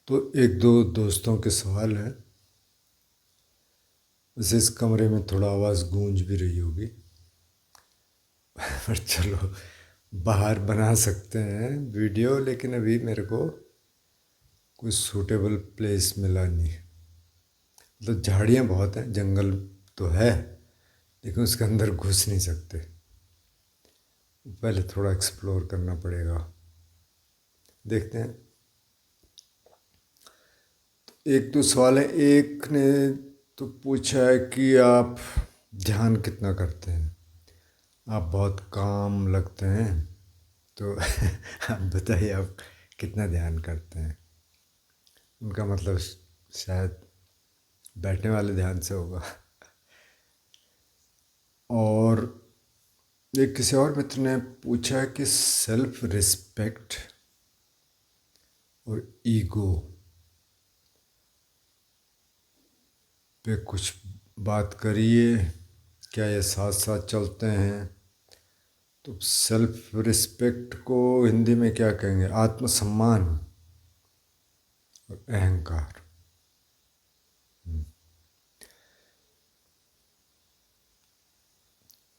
तो एक दो दोस्तों के सवाल हैं। वैसे इस कमरे में थोड़ा आवाज़ गूंज भी रही होगी पर चलो, बाहर बना सकते हैं वीडियो, लेकिन अभी मेरे को कोई सूटेबल प्लेस मिला नहीं। मतलब झाड़ियाँ बहुत हैं, जंगल तो है, लेकिन उसके अंदर घुस नहीं सकते। पहले थोड़ा एक्सप्लोर करना पड़ेगा, देखते हैं। एक दो सवाल है। एक ने तो पूछा है कि आप ध्यान कितना करते हैं, आप बहुत काम लगते हैं, तो आप बताइए आप कितना ध्यान करते हैं। उनका मतलब शायद बैठने वाले ध्यान से होगा। और एक किसी और मित्र ने पूछा कि सेल्फ रिस्पेक्ट और ईगो पे कुछ बात करिए, क्या ये साथ साथ चलते हैं। तो सेल्फ रिस्पेक्ट को हिंदी में क्या कहेंगे? आत्मसम्मान और अहंकार।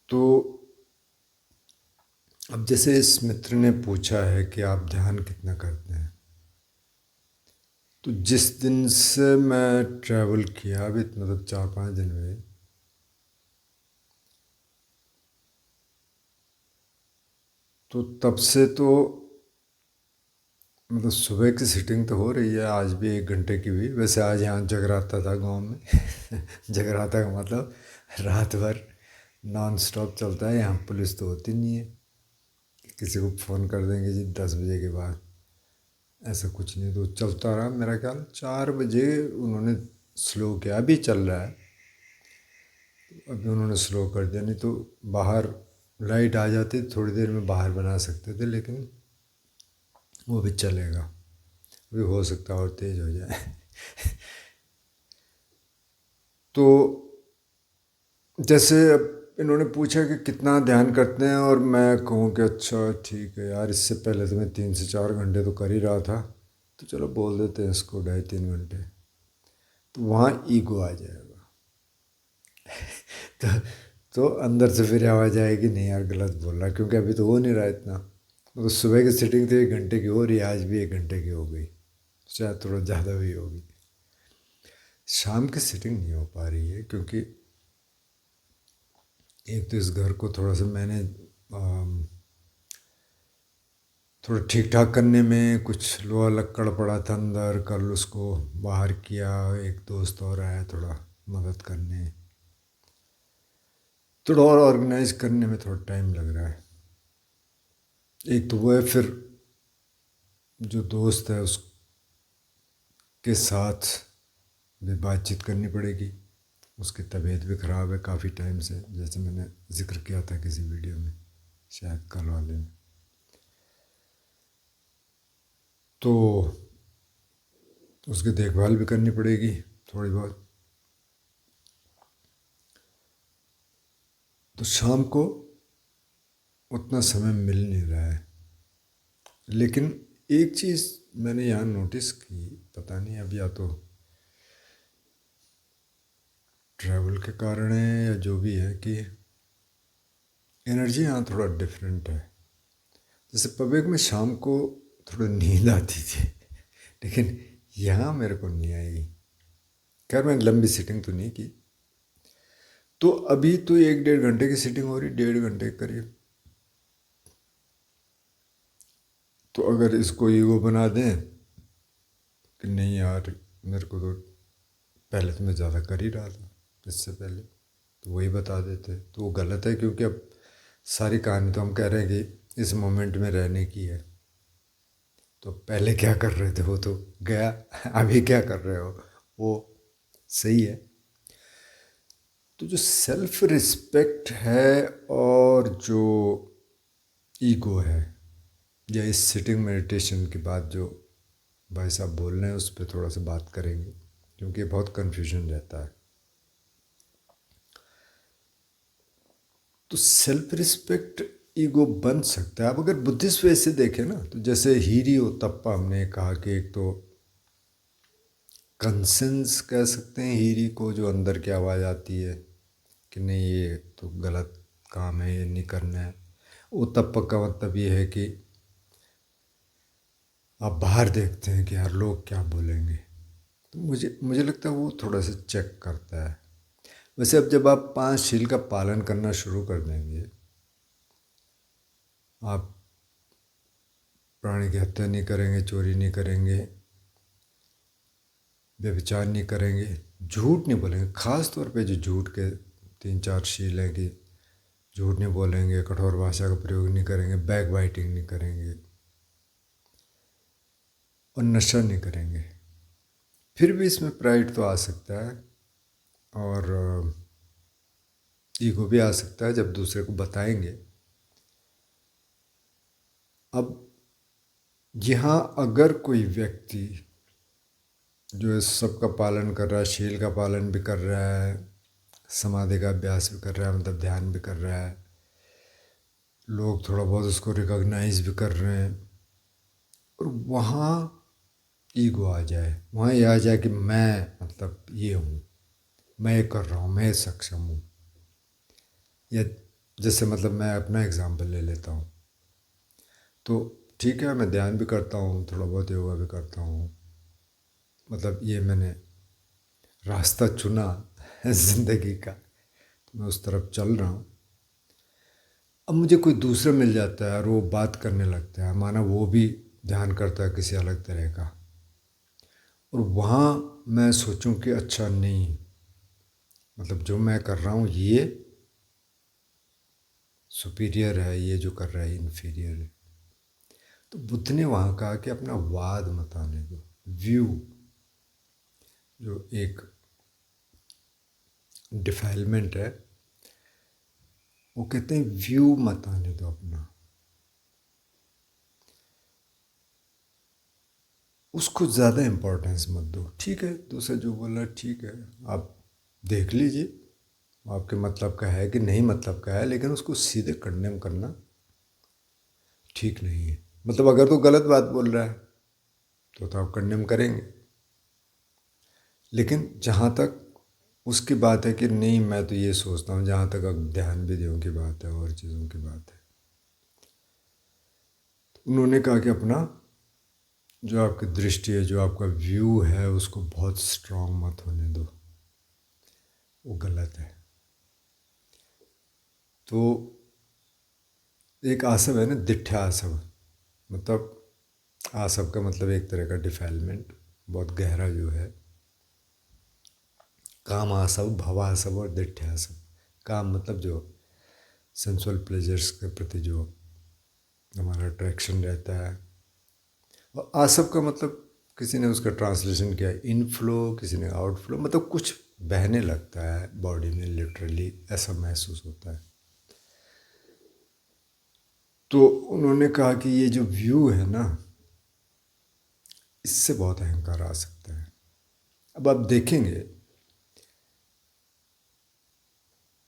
तो अब जैसे इस मित्र ने पूछा है कि आप ध्यान कितना करते हैं, तो जिस दिन से मैं ट्रैवल किया, अभी मतलब 4-5 दिन हुए, तो तब से तो मतलब सुबह की सीटिंग तो हो रही है। आज भी 1 घंटे की हुई। वैसे आज यहाँ जगराता था गांव में। जगराता का मतलब रात भर नॉन स्टॉप चलता है। यहाँ पुलिस तो होती नहीं है, किसी को फ़ोन कर देंगे जी 10 बजे के बाद, ऐसा कुछ नहीं। तो चलता रहा, मेरा ख्याल 4 बजे उन्होंने स्लो किया। अभी चल रहा है, अभी उन्होंने स्लो कर दिया। नहीं तो बाहर लाइट आ जाती, थोड़ी देर में बाहर बना सकते थे, लेकिन वो भी चलेगा। अभी हो सकता है और तेज़ हो जाए। तो जैसे अब इन्होंने पूछा कि कितना ध्यान करते हैं, और मैं कहूँ कि अच्छा ठीक है यार, इससे पहले तो मैं 3 से 4 घंटे तो कर ही रहा था, तो चलो बोल देते हैं इसको 2.5-3 घंटे। तो वहाँ ईगो आ जाएगा। तो तो अंदर से फिर आवाज़ आएगी, नहीं यार गलत बोल रहा, क्योंकि अभी तो हो नहीं रहा इतना। तो सुबह की सीटिंग तो 1 घंटे की हो रही है, आज भी 1 घंटे की हो गई, शायद थोड़ा ज़्यादा भी होगी। शाम की सीटिंग नहीं हो पा रही है, क्योंकि एक तो इस घर को थोड़ा सा मैंने थोड़ा ठीक ठाक करने में कुछ लोहा लक्कड़ पड़ा था अंदर, कल उसको बाहर किया। एक दोस्त और आया थोड़ा मदद करने, थोड़ा और ऑर्गेनाइज करने में थोड़ा टाइम लग रहा है। एक तो वो है, फिर जो दोस्त है उसके साथ भी बातचीत करनी पड़ेगी। उसकी तबीयत भी ख़राब है काफ़ी टाइम से, जैसे मैंने जिक्र किया था किसी वीडियो में, शायद कल वाले में। तो उसकी देखभाल भी करनी पड़ेगी थोड़ी बहुत। तो शाम को उतना समय मिल नहीं रहा है। लेकिन एक चीज़ मैंने यहाँ नोटिस की, पता नहीं अब या तो ट्रैवल के कारण है या जो भी है, कि एनर्जी यहाँ थोड़ा डिफरेंट है। जैसे पवेक में शाम को थोड़ा नींद आती थी, लेकिन यहाँ मेरे को नहीं आई। खैर मैंने लंबी सीटिंग तो नहीं की। तो अभी तो 1-1.5 घंटे की सीटिंग हो रही, 1.5 घंटे के करीब। तो अगर इसको ईगो बना दें कि नहीं यार मेरे को तो पहले तो मैं ज़्यादा कर ही रहा था इससे पहले, तो वही बता देते तो वो गलत है। क्योंकि अब सारी कहानी तो हम कह रहे हैं कि इस मोमेंट में रहने की है, तो पहले क्या कर रहे थे वो तो गया। अभी क्या कर रहे हो वो सही है। तो जो सेल्फ रिस्पेक्ट है और जो ईगो है, या इस सिटिंग मेडिटेशन के बाद जो भाई साहब बोल रहे हैं उस पर थोड़ा सा बात करेंगे, क्योंकि बहुत कन्फ्यूजन रहता है। तो सेल्फ रिस्पेक्ट ईगो बन सकता है। अब अगर बुद्धिस्ट वे से देखें ना, तो जैसे हीरी और तप्पा हमने कहा कि एक तो कंसेंस कह सकते हैं हीरी को, जो अंदर की आवाज़ आती है कि नहीं ये तो गलत काम है, ये नहीं करना है। उत्तप्पक का मतलब ये है कि आप बाहर देखते हैं कि यार लोग क्या बोलेंगे, तो मुझे मुझे लगता है वो थोड़ा सा चेक करता है। वैसे अब जब आप 5 शील का पालन करना शुरू कर देंगे, आप प्राणी की हत्या नहीं करेंगे, चोरी नहीं करेंगे, व्यभिचार नहीं करेंगे, झूठ नहीं बोलेंगे। ख़ास तौर पे जो झूठ के 3-4 शील हैं कि झूठ नहीं बोलेंगे, कठोर भाषा का प्रयोग नहीं करेंगे, बैक बाइटिंग नहीं करेंगे और नशा नहीं करेंगे। फिर भी इसमें प्राइड तो आ सकता है और ईगो भी आ सकता है जब दूसरे को बताएंगे। अब यहाँ अगर कोई व्यक्ति जो इस सब का पालन कर रहा है, शील का पालन भी कर रहा है, समाधि का अभ्यास भी कर रहा है, मतलब ध्यान भी कर रहा है, लोग थोड़ा बहुत उसको रिकॉग्नाइज भी कर रहे हैं, और वहाँ ईगो आ जाए, वहाँ ये आ जाए कि मैं मतलब ये हूँ, मैं ये कर रहा हूँ, मैं सक्षम हूँ। या जैसे मतलब मैं अपना एग्जांपल ले लेता हूँ, तो ठीक है मैं ध्यान भी करता हूँ, थोड़ा बहुत योगा भी करता हूँ, मतलब ये मैंने रास्ता चुना ज़िंदगी का, तो मैं उस तरफ चल रहा हूँ। अब मुझे कोई दूसरा मिल जाता है और वो बात करने लगता है, माना वो भी ध्यान करता है किसी अलग तरह का, और वहाँ मैं सोचूं कि अच्छा नहीं, मतलब जो मैं कर रहा हूँ ये सुपीरियर है, ये जो कर रहा है इन्फीरियर है। तो बुद्ध ने वहाँ कहा कि अपना वाद मत आने दो, व्यू जो एक डिफाइलमेंट है, वो कहते हैं व्यू मत आने दो अपना, उसको ज़्यादा इम्पोर्टेंस मत दो। ठीक है दूसरा जो बोल रहा है ठीक है, आप देख लीजिए आपके मतलब का है कि नहीं मतलब का है, लेकिन उसको सीधे कंडेम करना ठीक नहीं है। मतलब अगर तो गलत बात बोल रहा है तो आप कंडेम करेंगे, लेकिन जहाँ तक उसकी बात है कि नहीं मैं तो ये सोचता हूँ, जहाँ तक अब ध्यान विधियों की बात है और चीज़ों की बात है, तो उन्होंने कहा कि अपना जो आपकी दृष्टि है, जो आपका व्यू है, उसको बहुत स्ट्रांग मत होने दो, वो गलत है। तो एक आसव है ना, दिठ्ठा आसव, मतलब आसव का मतलब एक तरह का डिफाइलमेंट बहुत गहरा जो है, काम आसव, भव आसव और दिठ्ठा आसव। काम मतलब जो सेंसुअल प्लेजर्स के प्रति जो हमारा अट्रैक्शन रहता है, और आसव का मतलब किसी ने उसका ट्रांसलेशन किया इनफ्लो, किसी ने आउटफ्लो, मतलब कुछ बहने लगता है बॉडी में, लिटरली ऐसा महसूस होता है। तो उन्होंने कहा कि ये जो व्यू है ना, इससे बहुत अहंकार आ सकता है। अब आप देखेंगे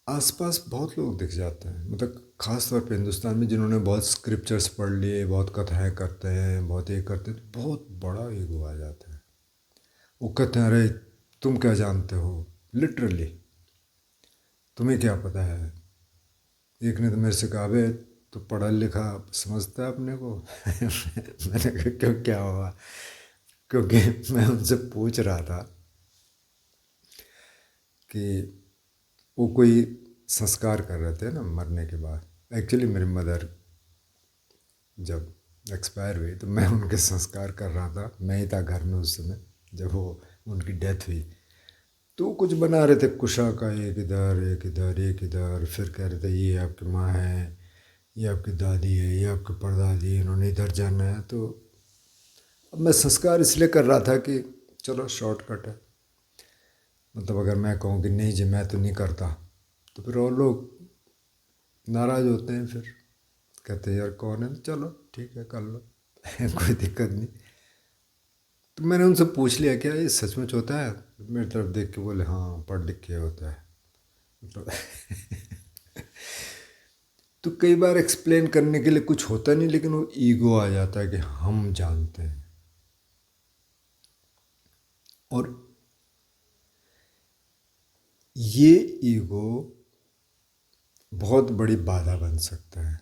आसपास बहुत लोग दिख जाते हैं, मतलब ख़ास तौर पे हिंदुस्तान में, जिन्होंने बहुत स्क्रिप्चर्स पढ़ लिए, बहुत कथाएं करते हैं, बहुत ये करते हैं, तो बहुत बड़ा ईगो आ जाता है। वो कहते हैं अरे तुम क्या जानते हो, लिटरली तुम्हें क्या पता है। एक ने तो मेरे से कहा बे तो पढ़ा लिखा समझता है अपने को मैंने कहा क्यों क्या हुआ, क्योंकि मैं उनसे पूछ रहा था कि वो कोई संस्कार कर रहे थे ना मरने के बाद। एक्चुअली मेरी मदर जब एक्सपायर हुई तो मैं उनके संस्कार कर रहा था, मैं ही था घर में उस समय जब वो उनकी डेथ हुई। तो कुछ बना रहे थे कुशा का, एक इधर एक इधर एक इधर, फिर कह रहे थे ये आपकी माँ है, ये आपकी दादी है, ये आपकी परदादी है, इन्होंने इधर जाना है। तो अब मैं संस्कार इसलिए कर रहा था कि चलो शॉर्टकट है, मतलब अगर मैं कहूँ कि नहीं जी मैं तो नहीं करता, तो फिर और लोग नाराज़ होते हैं, फिर कहते हैं यार कौन है, चलो ठीक है कर लो कोई दिक्कत नहीं। तो मैंने उनसे पूछ लिया क्या ये सचमुच होता है, मेरी तरफ देख के बोले हाँ पढ़ लिख के होता है, मतलब तो कई बार एक्सप्लेन करने के लिए कुछ होता नहीं, लेकिन वो ईगो आ जाता है कि हम जानते हैं। और ये ईगो बहुत बड़ी बाधा बन सकता है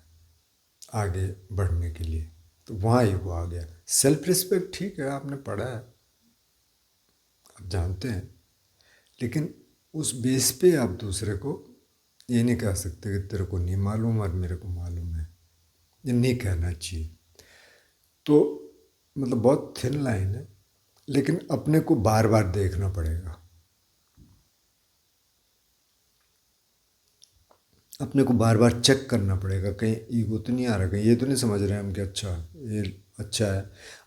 आगे बढ़ने के लिए। तो वहाँ ईगो आ गया। सेल्फ रिस्पेक्ट ठीक है, आपने पढ़ा है, आप जानते हैं, लेकिन उस बेस पे आप दूसरे को ये नहीं कह सकते कि तेरे को नहीं मालूम और मेरे को मालूम है, ये नहीं कहना चाहिए। तो मतलब बहुत थिन लाइन है, लेकिन अपने को बार बार देखना पड़ेगा, अपने को बार बार चेक करना पड़ेगा, कहीं ईगो तो नहीं आ रहा, कहीं ये तो नहीं समझ रहे हैं हम कि अच्छा ये अच्छा है।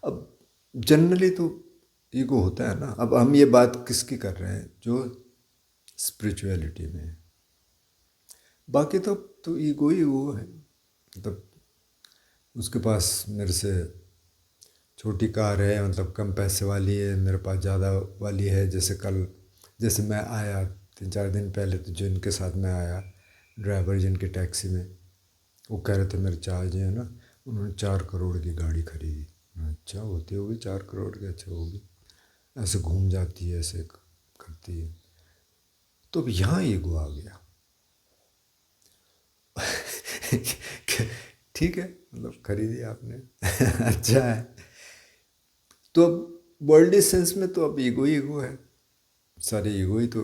अब जनरली तो ईगो होता है ना। अब हम ये बात किसकी कर रहे हैं, जो स्पिरिचुअलिटी में है। बाकी तो ईगो ही वो है। मतलब उसके पास मेरे से छोटी कार है, मतलब कम पैसे वाली है, मेरे पास ज़्यादा वाली है। जैसे मैं आया 3-4 दिन पहले, तो जो इनके साथ में आया ड्राइवर जिनकी टैक्सी में, वो कह रहे थे मेरे चार्ज है ना, उन्होंने 4 करोड़ की गाड़ी खरीदी। अच्छा, होती होगी 4 करोड़ की, अच्छा होगी, ऐसे घूम जाती है, ऐसे करती है। तो अब यहाँ ईगो आ गया। ठीक है, मतलब खरीदी आपने अच्छा है। तो अब वर्ल्ड सेंस में तो अब ईगो ईगो है, सारे ईगो ही तो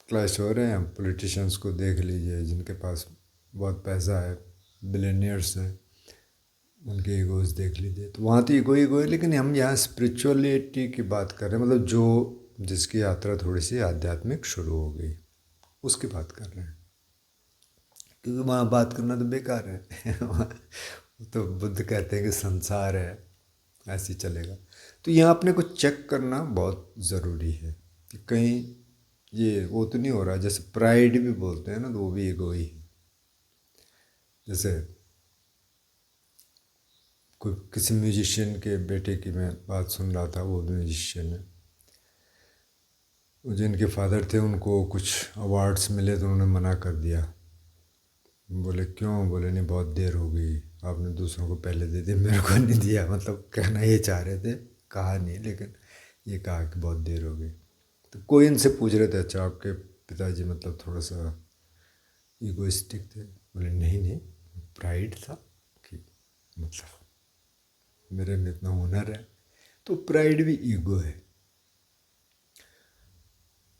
क्लैश हो रहे हैं। पॉलिटिशियंस को देख लीजिए, जिनके पास बहुत पैसा है, बिलियनियर्स हैं, उनके ईगोज देख लीजिए। तो वहाँ तो ईगो ईगो है, लेकिन हम यहाँ स्पिरिचुअलिटी की बात कर रहे हैं, मतलब जो जिसकी यात्रा थोड़ी सी आध्यात्मिक शुरू हो गई, उसकी बात कर रहे हैं। क्योंकि वहाँ बात करना तो बेकार है वहाँ तो बुद्ध कहते हैं कि संसार है, ऐसे ही चलेगा। तो यहाँ अपने को चेक करना बहुत ज़रूरी है कि कहीं ये वो तो नहीं हो रहा। जैसे प्राइड भी बोलते हैं ना, तो वो भी ईगो ही है। जैसे कोई किसी म्यूजिशियन के बेटे की मैं बात सुन रहा था, वो म्यूजिशियन है, वो जिनके फादर थे उनको कुछ अवार्ड्स मिले तो उन्होंने मना कर दिया। बोले क्यों? बोले नहीं, बहुत देर हो गई, आपने दूसरों को पहले दे दिया, मेरे को नहीं दिया। मतलब कहना ये चाह रहे थे, कहा नहीं, लेकिन ये कहा कि बहुत देर हो गई। तो कोई इनसे पूछ रहे थे, अच्छा आपके पिताजी मतलब थोड़ा सा ईगोइस्टिक थे? बोले नहीं नहीं, प्राइड था कि मतलब मेरे में इतना हुनर है। तो प्राइड भी ईगो है,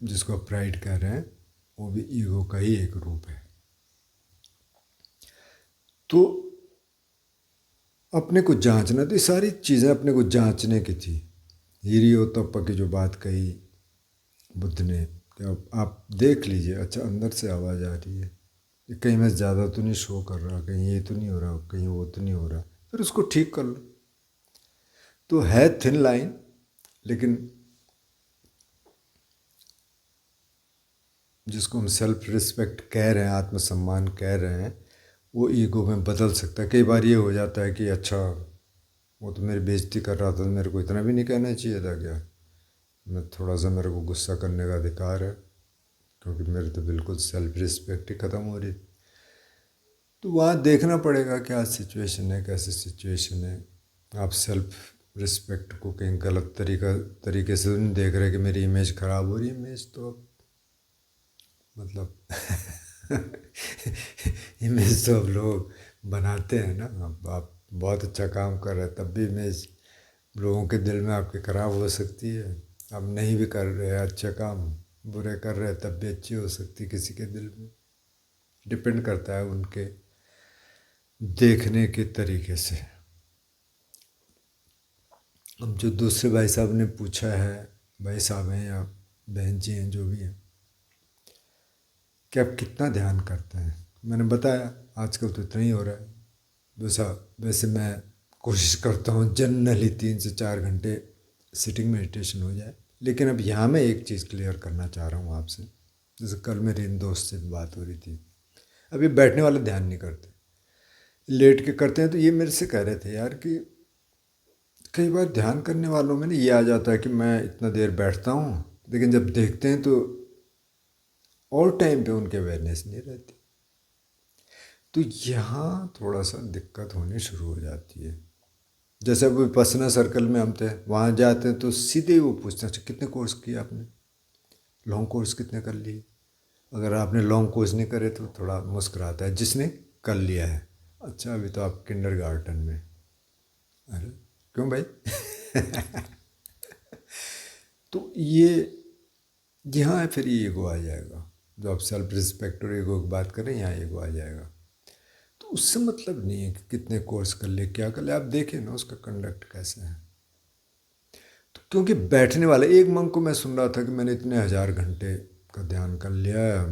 जिसको आप प्राइड कह रहे हैं वो भी ईगो का ही एक रूप है। तो अपने को जांचना, तो ये सारी चीज़ें अपने को जांचने की थी। हिरियोतप्पा की जो बात कही बुद्ध ने, कि आप देख लीजिए, अच्छा अंदर से आवाज़ आ रही है, ये कहीं मैं ज़्यादा तो नहीं शो कर रहा, कहीं ये तो नहीं हो रहा, कहीं वो तो नहीं हो रहा, फिर उसको ठीक कर लो। तो है थिन लाइन, लेकिन जिसको हम सेल्फ रिस्पेक्ट कह रहे हैं, आत्मसम्मान कह रहे हैं, वो ईगो में बदल सकता है। कई बार ये हो जाता है कि अच्छा वो तो मेरी बेइज्जती कर रहा था, तो मेरे को इतना भी नहीं कहना चाहिए था क्या? मैं थोड़ा सा, मेरे को गुस्सा करने का अधिकार है, क्योंकि मेरी तो बिल्कुल सेल्फ रिस्पेक्ट ही ख़त्म हो रही। तो वहाँ देखना पड़ेगा क्या सिचुएशन है, कैसी सिचुएशन है। आप सेल्फ रिस्पेक्ट को कहीं गलत तरीके से नहीं देख रहे कि मेरी इमेज ख़राब हो रही है। इमेज तो मतलब इमेज तो अब लोग बनाते हैं ना। अब आप बहुत अच्छा काम कर रहे हैं, तब भी इमेज लोगों के दिल में आपके ख़राब हो सकती है। आप नहीं भी कर रहे हैं अच्छा काम, बुरे कर रहे हैं, तब भी अच्छी हो सकती है किसी के दिल में। डिपेंड करता है उनके देखने के तरीके से। अब जो दूसरे भाई साहब ने पूछा है, भाई साहब हैं या बहन जी हैं, जो भी हैं, कि आप कितना ध्यान करते हैं। मैंने बताया आजकल तो इतना ही हो रहा है। वैसे मैं कोशिश करता हूँ जनरली 3 से 4 घंटे सिटिंग मेडिटेशन हो जाए। लेकिन अब यहाँ मैं एक चीज़ क्लियर करना चाह रहा हूँ आपसे। जैसे कल मेरे इन दोस्त से बात हो रही थी, अभी बैठने वाले ध्यान नहीं करते, लेट के करते हैं। तो ये मेरे से कह रहे थे यार कि कई बार ध्यान करने वालों में ना ये आ जाता है कि मैं इतना देर बैठता हूँ, लेकिन जब देखते हैं तो ऑल टाइम पे उनके अवेयरनेस नहीं रहती। तो यहाँ थोड़ा सा दिक्कत होनी शुरू हो जाती है। जैसे अब विपස්සना सर्कल में हम थे, वहाँ जाते हैं तो सीधे ही वो पूछते हैं, अच्छा कितने कोर्स किए आपने, लॉन्ग कोर्स कितने कर लिए, अगर आपने लॉन्ग कोर्स नहीं करे तो थोड़ा मुस्कुराता है, जिसने कर लिया है। अच्छा, अभी तो आप किंडरगार्टन में। अरे क्यों भाई? तो ये यहाँ है, फिर ये ईगो आ जाएगा। जो आप सेल्फ रिस्पेक्ट और ईगो की बात करें, यहाँ ईगो आ जाएगा। तो उससे मतलब नहीं है कि कितने कोर्स कर ले, क्या कर ले, आप देखें ना उसका कंडक्ट कैसे है। तो क्योंकि बैठने वाला एक मंक को मैं सुन रहा था कि मैंने इतने 1000 घंटे का ध्यान कर लिया है,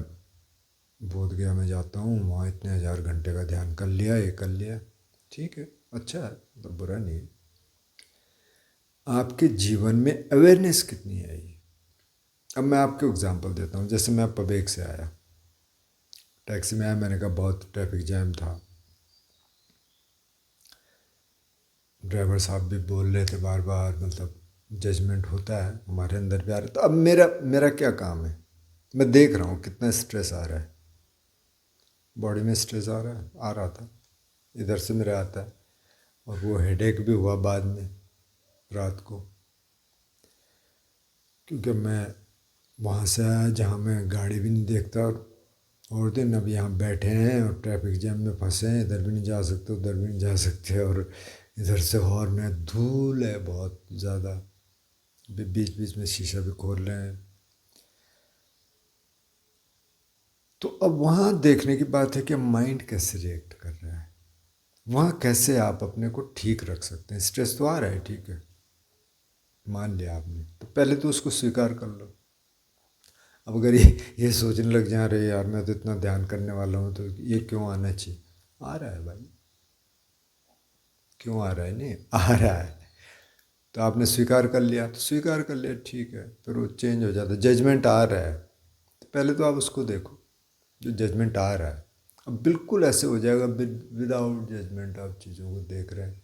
बोध गया मैं जाता हूँ वहाँ, इतने 1000 घंटे का ध्यान कर लिया, ये कर लिया। ठीक है, अच्छा है, मतलब बुरा नहीं है। आपके जीवन में अवेयरनेस कितनी है ये। अब मैं आपको एग्जांपल देता हूँ। जैसे मैं पवेक से आया, टैक्सी में आया, मैंने कहा बहुत ट्रैफिक जैम था, ड्राइवर साहब भी बोल रहे थे बार बार, मतलब जजमेंट होता है हमारे अंदर भी आ रहा है। तो अब मेरा मेरा क्या काम है, मैं देख रहा हूँ कितना स्ट्रेस आ रहा है, बॉडी में स्ट्रेस आ रहा है, आ रहा था, इधर से मेरा आता है। और वो हेडेक भी हुआ बाद में रात को, क्योंकि मैं वहाँ से आया जहाँ मैं गाड़ी भी नहीं देखता, और दिन अब यहाँ बैठे हैं और ट्रैफिक जैम में फंसे हैं, इधर भी नहीं जा सकते उधर भी नहीं जा सकते, और इधर से हॉर्न है, धूल है बहुत ज़्यादा, बीच बीच में शीशा भी खोल रहे हैं। तो अब वहाँ देखने की बात है कि माइंड कैसे रिएक्ट कर रहा है, वहाँ कैसे आप अपने को ठीक रख सकते हैं। स्ट्रेस तो आ रहा है, ठीक है, मान लिया आपने, तो पहले तो उसको स्वीकार कर लो। अब अगर ये सोचने लग जा रहे यार मैं तो इतना ध्यान करने वाला हूँ, तो ये क्यों आना चाहिए, आ रहा है भाई, क्यों आ रहा है, नहीं आ रहा है। तो आपने स्वीकार कर लिया, तो स्वीकार कर लिया, ठीक है, फिर वो चेंज हो जाता है। जजमेंट आ रहा है, तो पहले तो आप उसको देखो, जो जजमेंट आ रहा है। अब बिल्कुल ऐसे हो जाएगा, विदाउट जजमेंट आप चीज़ों को देख रहे हैं,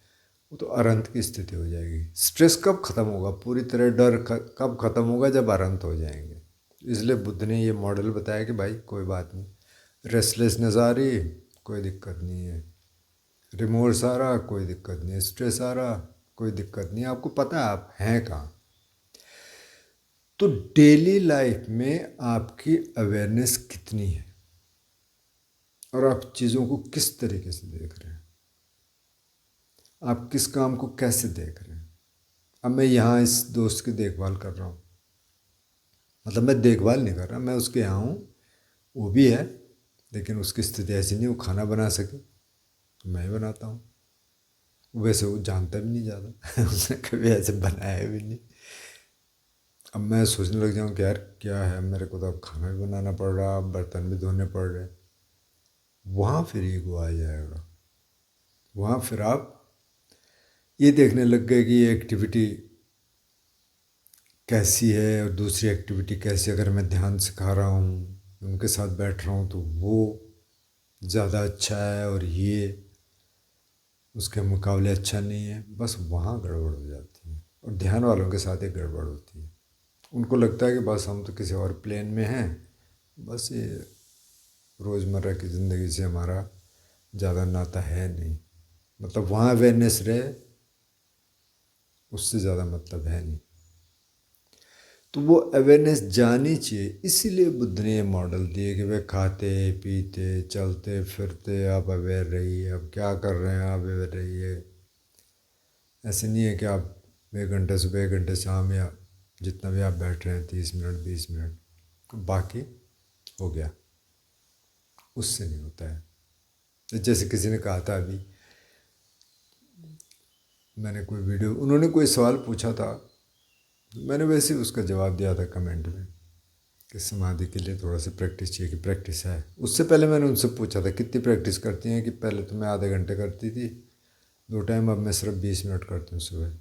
वो तो अरंत की स्थिति हो जाएगी। स्ट्रेस कब ख़त्म होगा, पूरी तरह डर कब ख़त्म होगा, जब अरंत हो जाएंगे। इसलिए बुद्ध ने ये मॉडल बताया कि भाई कोई बात नहीं, रेस्टलेसनेस आ रही, कोई दिक्कत नहीं है, रिमोर्स आ रहा, कोई दिक्कत नहीं है, स्ट्रेस आ रहा, कोई दिक्कत नहीं है, आपको पता है आप हैं कहाँ। तो डेली लाइफ में आपकी अवेयरनेस कितनी है, और आप चीज़ों को किस तरीके से देख रहे हैं, आप किस काम को कैसे देख रहे हैं। अब मैं यहाँ इस दोस्त की देखभाल कर रहा हूँ, मतलब मैं देखभाल नहीं कर रहा, मैं उसके यहाँ हूँ, वो भी है, लेकिन उसकी स्थिति ऐसी नहीं वो खाना बना सके, तो मैं ही बनाता हूँ। वैसे वो जानता भी नहीं ज़्यादा उसने कभी ऐसे बनाया भी नहीं। अब मैं सोचने लग जाऊँ कि यार क्या है, मेरे को तो अब खाना भी बनाना पड़ रहा, बर्तन भी धोने पड़ रहे, वहाँ फिर ईगो आ जाएगा। वहाँ फिर आप ये देखने लग गए कि ये एक्टिविटी कैसी है और दूसरी एक्टिविटी कैसी। अगर मैं ध्यान सिखा रहा हूँ, उनके साथ बैठ रहा हूँ, तो वो ज़्यादा अच्छा है और ये उसके मुकाबले अच्छा नहीं है। बस वहाँ गड़बड़ हो जाती है, और ध्यान वालों के साथ एक गड़बड़ होती है। उनको लगता है कि बस हम तो किसी और प्लेन में हैं, बस ये रोज़मर्रा की ज़िंदगी से हमारा ज़्यादा नाता है नहीं, मतलब वहाँ अवेयरनेस रहे, उससे ज़्यादा मतलब है नहीं। तो वो अवेयरनेस जानी चाहिए। इसीलिए बुद्ध ने ये मॉडल दिए कि वे खाते पीते चलते फिरते आप अवेयर रहिए, अब क्या कर रहे हैं आप अवेयर रहिए। ऐसे नहीं है कि आप 1 घंटे सुबह 1 घंटे शाम, या जितना भी आप बैठ रहे हैं 30 मिनट 20 मिनट, तो बाकी हो गया, उससे नहीं होता है। जैसे किसी ने कहा था अभी, मैंने कोई वीडियो, उन्होंने कोई सवाल पूछा था, मैंने वैसे ही उसका जवाब दिया था कमेंट में कि समाधि के लिए थोड़ा सा प्रैक्टिस चाहिए, कि प्रैक्टिस है। उससे पहले मैंने उनसे पूछा था कितनी प्रैक्टिस करती हैं, कि पहले तो मैं आधे घंटे करती थी 2 टाइम, अब मैं सिर्फ 20 मिनट करती हूँ सुबह।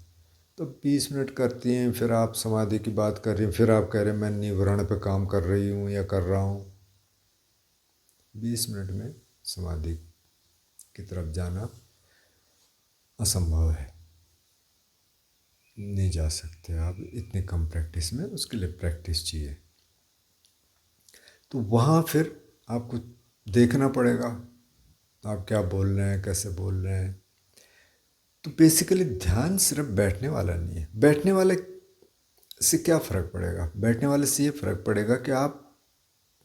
तो 20 मिनट करती हैं, फिर आप समाधि की बात कर रही हैं, फिर आप कह रहे हैं मैं निवरण पे काम कर रही हूँ या कर रहा हूँ। 20 मिनट में समाधि की तरफ जाना असंभव है, नहीं जा सकते आप इतनी कम प्रैक्टिस में, उसके लिए प्रैक्टिस चाहिए। तो वहाँ फिर आपको देखना पड़ेगा आप क्या बोल रहे हैं, कैसे बोल रहे हैं। तो बेसिकली ध्यान सिर्फ बैठने वाला नहीं है। बैठने वाले से क्या फ़र्क पड़ेगा, बैठने वाले से ये फ़र्क पड़ेगा कि आप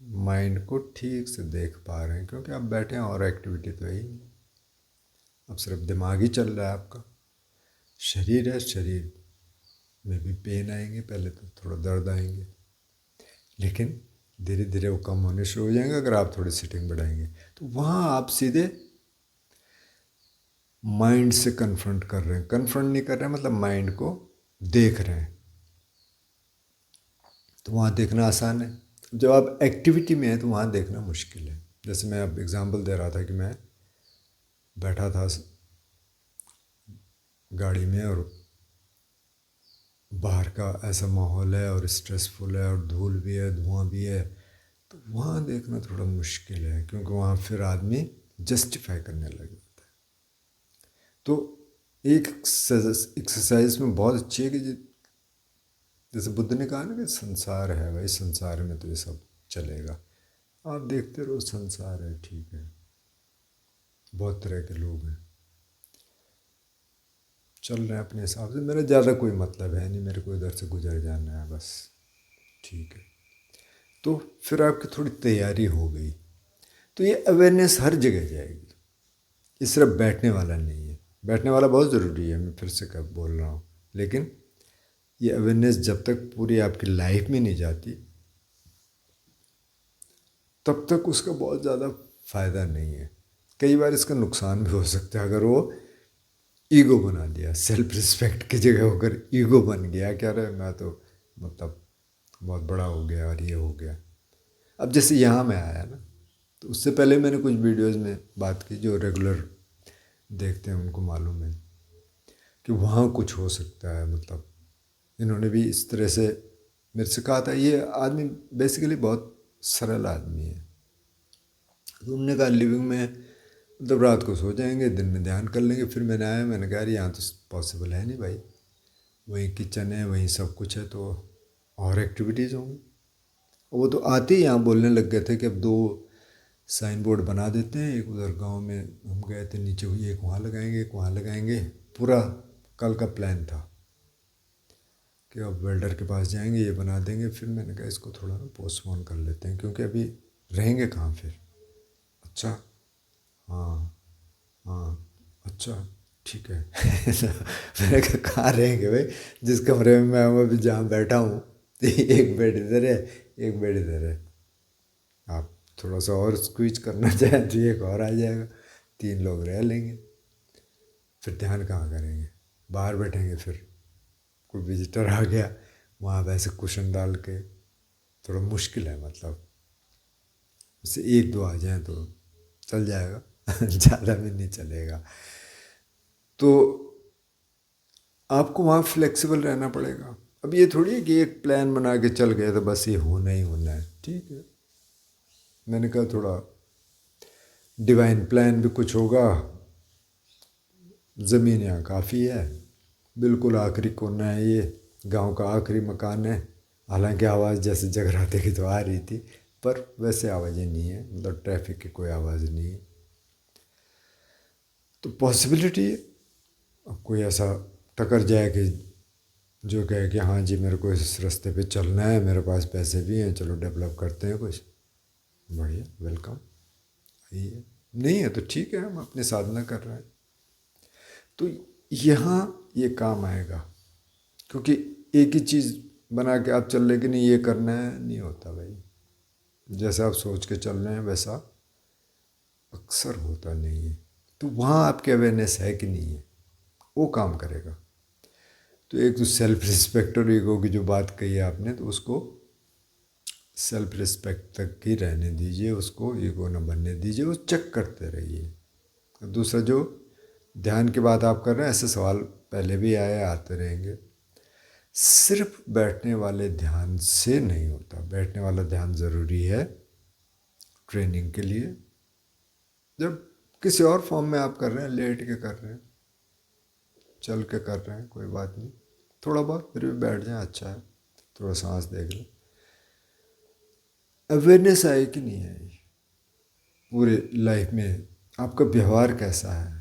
माइंड को ठीक से देख पा रहे हैं, क्योंकि आप बैठे हैं और एक्टिविटी तो है ही नहीं। अब सिर्फ दिमाग ही चल रहा है आपका। शरीर है, शरीर में भी पेन आएंगे, पहले तो थोड़ा दर्द आएंगे, लेकिन धीरे धीरे वो कम होने शुरू हो जाएंगे अगर आप थोड़ी सीटिंग बढ़ाएंगे। तो वहाँ आप सीधे माइंड से कन्फ्रंट कर रहे हैं। कन्फ्रंट नहीं कर रहे हैं मतलब माइंड को देख रहे हैं। तो वहाँ देखना आसान है। जब आप एक्टिविटी में हैं तो वहाँ देखना मुश्किल है। जैसे मैं अब एग्जांपल दे रहा था कि मैं बैठा था गाड़ी में और बाहर का ऐसा माहौल है और स्ट्रेसफुल है और धूल भी है, धुआं भी है, तो वहाँ देखना थोड़ा मुश्किल है, क्योंकि वहाँ फिर आदमी जस्टिफाई करने लग जाता है। तो एक एक्सरसाइज में बहुत अच्छी है कि जैसे बुद्ध ने कहा ना कि संसार है भाई, संसार में तो ये सब चलेगा, आप देखते रहो, संसार है, ठीक है, बहुत तरह के लोग हैं, चल रहे हैं अपने हिसाब से, मेरा ज़्यादा कोई मतलब है नहीं, मेरे को इधर से गुजर जाना है बस, ठीक है। तो फिर आपकी थोड़ी तैयारी हो गई, तो ये अवेयरनेस हर जगह जाएगी। ये सिर्फ बैठने वाला नहीं है, बैठने वाला बहुत ज़रूरी है, मैं फिर से कब बोल रहा हूँ, लेकिन ये अवेयरनेस जब तक पूरी आपकी लाइफ में नहीं जाती तब तक उसका बहुत ज़्यादा फ़ायदा नहीं है। कई बार इसका नुकसान भी हो सकता है अगर वो ईगो बना दिया, सेल्फ रिस्पेक्ट की जगह होकर ईगो बन गया, क्या रहे मैं तो मतलब बहुत बड़ा हो गया और ये हो गया। अब जैसे यहाँ मैं आया ना, तो उससे पहले मैंने कुछ वीडियोस में बात की, जो रेगुलर देखते हैं उनको मालूम है कि वहाँ कुछ हो सकता है। मतलब इन्होंने भी इस तरह से मेरे से कहा था। ये आदमी बेसिकली बहुत सरल आदमी है। तो उन्होंने कहा लिविंग में मतलब रात को सो जाएंगे, दिन में ध्यान कर लेंगे। फिर मैंने आया, मैंने कहा यहाँ तो पॉसिबल है नहीं भाई, वहीं किचन है, वहीं सब कुछ है, तो और एक्टिविटीज़ होंगी। वो तो आते ही यहाँ बोलने लग गए थे कि अब 2 साइन बोर्ड बना देते हैं, एक उधर गांव में हम गए थे नीचे, हुई एक वहाँ लगाएंगे, एक वहाँ लगाएंगे। पूरा कल का प्लान था कि अब वेल्डर के पास जाएंगे, ये बना देंगे। फिर मैंने कहा इसको थोड़ा ना पोस्टपोन कर लेते हैं, क्योंकि अभी रहेंगे कहाँ फिर। अच्छा, हाँ, हाँ, अच्छा, ठीक है। मैंने कहा कहाँ रहेंगे भाई, जिस कमरे में मैं हूँ अभी, जहाँ बैठा हूँ, एक बेड इधर है, एक बेड इधर है। आप थोड़ा सा और स्क्वीज करना चाहें तो एक और आ जाएगा, 3 लोग रह लेंगे। फिर ध्यान कहाँ करेंगे, बाहर बैठेंगे, फिर कोई विजिटर आ गया, वहाँ वैसे कुशन डाल के थोड़ा मुश्किल है। मतलब उससे 1-2 आ जाएं तो चल जाएगा, ज़्यादा भी नहीं चलेगा। तो आपको वहाँ फ्लेक्सिबल रहना पड़ेगा। अब ये थोड़ी है कि एक प्लान बना के चल गए तो बस ये होना ही होना है, ठीक है। मैंने कहा थोड़ा डिवाइन प्लान भी कुछ होगा। ज़मीन यहाँ काफ़ी है, बिल्कुल आखिरी कोना है, ये गांव का आखिरी मकान है। हालांकि आवाज़ जैसे जगराते की तो आ रही थी, पर वैसे आवाज़ें नहीं है, मतलब ट्रैफिक की कोई आवाज़ नहीं है। तो पॉसिबिलिटी है अब कोई ऐसा टकर जाए कि जो कहे कि हाँ जी मेरे को इस रास्ते पे चलना है, मेरे पास पैसे भी हैं, चलो डेवलप करते हैं कुछ, बढ़िया, वेलकम, आइए। नहीं है तो ठीक है, हम अपनी साधना कर रहे हैं। तो यहाँ ये काम आएगा, क्योंकि एक ही चीज़ बना के आप चल रहे कि नहीं ये करना है, नहीं होता भाई। जैसा आप सोच के चल रहे हैं वैसा अक्सर होता नहीं है। तो वहाँ आपकी अवेयरनेस है कि नहीं है, वो काम करेगा। तो एक तो सेल्फ रिस्पेक्ट और ईगो की जो बात कही है आपने, तो उसको सेल्फ रिस्पेक्ट तक ही रहने दीजिए, उसको ईगो न बनने दीजिए, वो चेक करते रहिए। दूसरा जो ध्यान की बात आप कर रहे हैं, ऐसे सवाल पहले भी आए, आते रहेंगे। सिर्फ बैठने वाले ध्यान से नहीं होता। बैठने वाला ध्यान ज़रूरी है ट्रेनिंग के लिए। जब किसी और फॉर्म में आप कर रहे हैं, लेट के कर रहे हैं, चल के कर रहे हैं, कोई बात नहीं, थोड़ा बहुत फिर भी बैठ जाए, अच्छा है, थोड़ा सांस देख लें। अवेयरनेस आए कि नहीं आई पूरे लाइफ में, आपका व्यवहार कैसा है,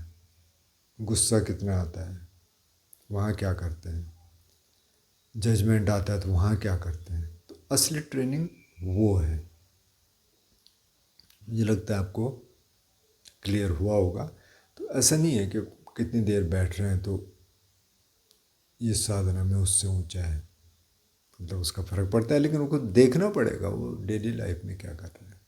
गुस्सा कितना आता है, वहाँ क्या करते हैं, जजमेंट आता है तो वहाँ क्या करते हैं। तो असली ट्रेनिंग वो है। मुझे लगता है आपको क्लियर हुआ होगा। तो ऐसा नहीं है कि कितनी देर बैठ रहे हैं तो ये साधना में उससे ऊंचा है, मतलब उसका फ़र्क पड़ता है, लेकिन उनको देखना पड़ेगा वो डेली लाइफ में क्या कर रहा है।